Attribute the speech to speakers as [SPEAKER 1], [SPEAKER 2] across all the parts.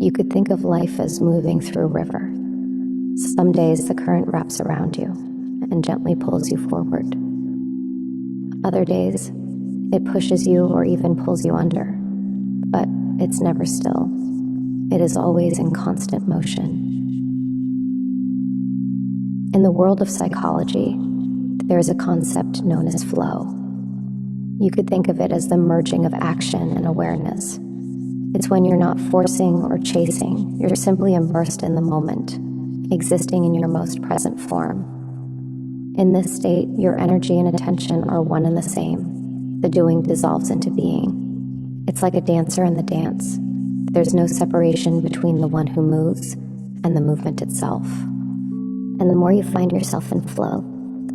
[SPEAKER 1] You could think of life as moving through a river. Some days the current wraps around you and gently pulls you forward. Other days, it pushes you or even pulls you under, but it's never still. It is always in constant motion. In the world of psychology, there is a concept known as flow. You could think of it as the merging of action and awareness. It's when you're not forcing or chasing, you're simply immersed in the moment, existing in your most present form. In this state, your energy and attention are one and the same. The doing dissolves into being. It's like a dancer in the dance. There's no separation between the one who moves and the movement itself. And the more you find yourself in flow,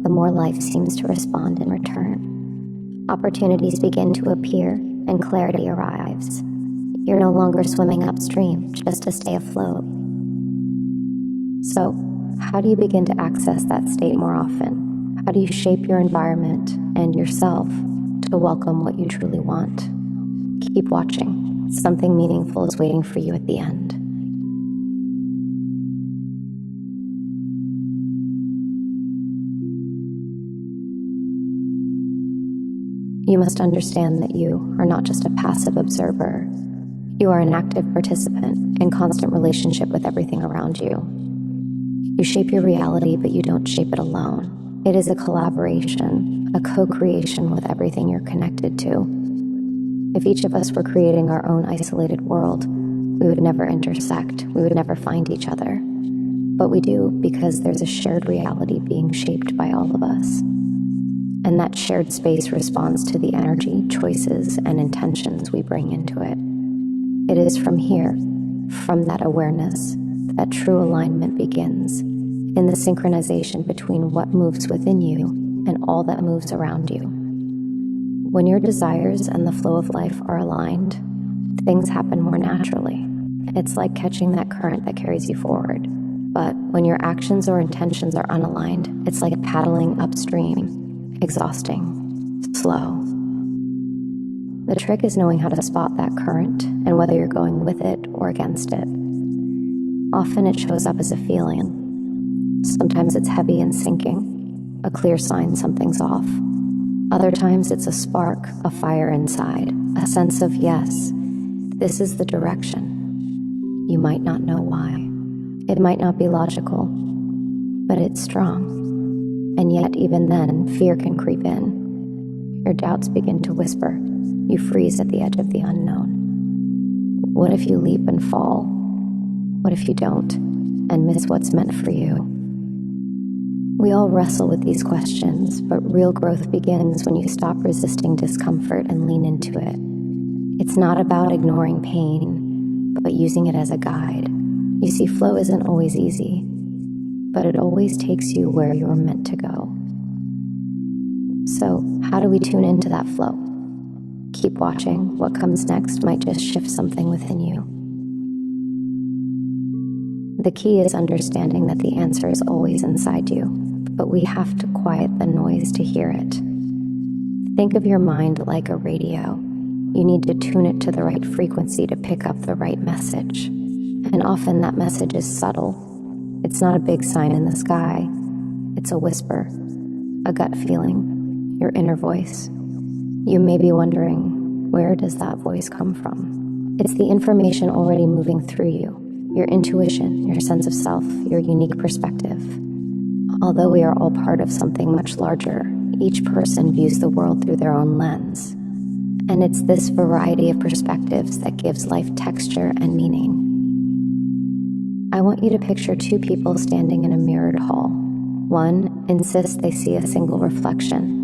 [SPEAKER 1] the more life seems to respond in return. Opportunities begin to appear and clarity arrives. You're no longer swimming upstream just to stay afloat. So, how do you begin to access that state more often? How do you shape your environment and yourself to welcome what you truly want? Keep watching. Something meaningful is waiting for you at the end. You must understand that you are not just a passive observer. You are an active participant in constant relationship with everything around you. You shape your reality, but you don't shape it alone. It is a collaboration, a co-creation with everything you're connected to. If each of us were creating our own isolated world, we would never intersect, we would never find each other. But we do because there's a shared reality being shaped by all of us. And that shared space responds to the energy, choices, and intentions we bring into it. It is from here, from that awareness, that true alignment begins, in the synchronization between what moves within you and all that moves around you. When your desires and the flow of life are aligned, things happen more naturally. It's like catching that current that carries you forward. But when your actions or intentions are unaligned, it's like paddling upstream, exhausting, slow. The trick is knowing how to spot that current and whether you're going with it or against it. Often it shows up as a feeling. Sometimes it's heavy and sinking, a clear sign something's off. Other times it's a spark, a fire inside, a sense of yes, this is the direction. You might not know why. It might not be logical, but it's strong. And yet, even then, fear can creep in. Your doubts begin to whisper. You freeze at the edge of the unknown. What if you leap and fall? What if you don't, and miss what's meant for you? We all wrestle with these questions, but real growth begins when you stop resisting discomfort and lean into it. It's not about ignoring pain, but using it as a guide. You see, flow isn't always easy, but it always takes you where you're meant to go. So, how do we tune into that flow? Keep watching. What comes next might just shift something within you. The key is understanding that the answer is always inside you, but we have to quiet the noise to hear it. Think of your mind like a radio. You need to tune it to the right frequency to pick up the right message. And often that message is subtle. It's not a big sign in the sky. It's a whisper, a gut feeling, your inner voice. You may be wondering, where does that voice come from? It's the information already moving through you, your intuition, your sense of self, your unique perspective. Although we are all part of something much larger, each person views the world through their own lens. And it's this variety of perspectives that gives life texture and meaning. I want you to picture two people standing in a mirrored hall. One insists they see a single reflection.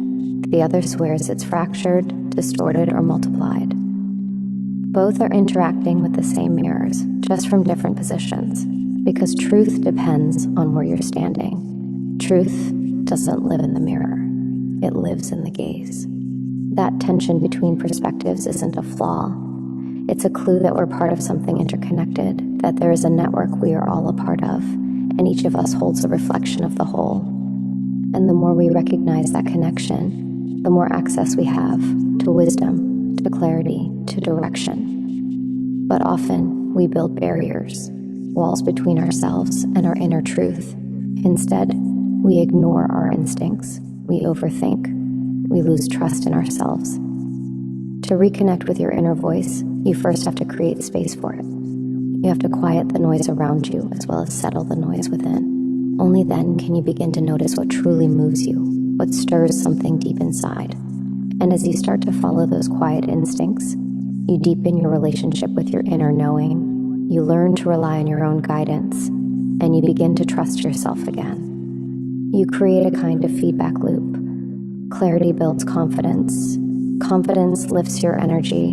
[SPEAKER 1] The other swears it's fractured, distorted, or multiplied. Both are interacting with the same mirrors, just from different positions, because truth depends on where you're standing. Truth doesn't live in the mirror. It lives in the gaze. That tension between perspectives isn't a flaw. It's a clue that we're part of something interconnected, that there is a network we are all a part of, and each of us holds a reflection of the whole. And the more we recognize that connection, the more access we have to wisdom, to clarity, to direction. But often, we build barriers, walls between ourselves and our inner truth. Instead, we ignore our instincts, we overthink, we lose trust in ourselves. To reconnect with your inner voice, you first have to create space for it. You have to quiet the noise around you as well as settle the noise within. Only then can you begin to notice what truly moves you, what stirs something deep inside. And as you start to follow those quiet instincts, you deepen your relationship with your inner knowing, you learn to rely on your own guidance, and you begin to trust yourself again. You create a kind of feedback loop. Clarity builds confidence. Confidence lifts your energy,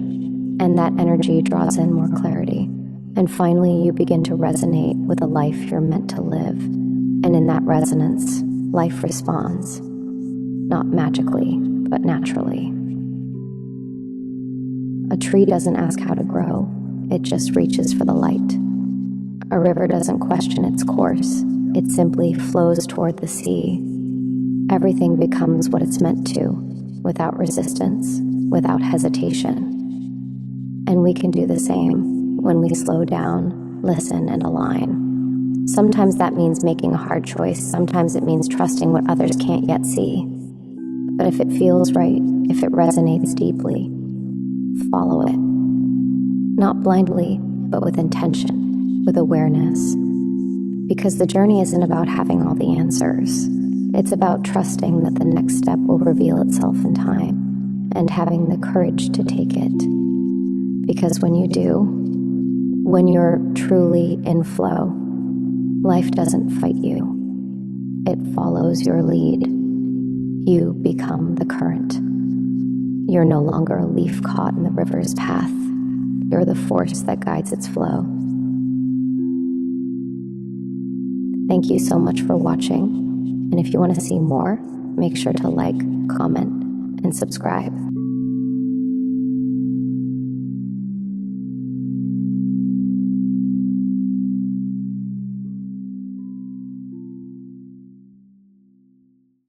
[SPEAKER 1] and that energy draws in more clarity. And finally, you begin to resonate with a life you're meant to live. And in that resonance, life responds, not magically, but naturally. A tree doesn't ask how to grow, it just reaches for the light. A river doesn't question its course, it simply flows toward the sea. Everything becomes what it's meant to, without resistance, without hesitation. And we can do the same when we slow down, listen, and align. Sometimes that means making a hard choice. Sometimes it means trusting what others can't yet see. But if it feels right, if it resonates deeply, follow it. Not blindly, but with intention, with awareness. Because the journey isn't about having all the answers. It's about trusting that the next step will reveal itself in time and having the courage to take it. Because when you do, when you're truly in flow, life doesn't fight you. It follows your lead. You become the current. You're no longer a leaf caught in the river's path. You're the force that guides its flow. Thank you so much for watching. And if you want to see more, make sure to like, comment, and subscribe.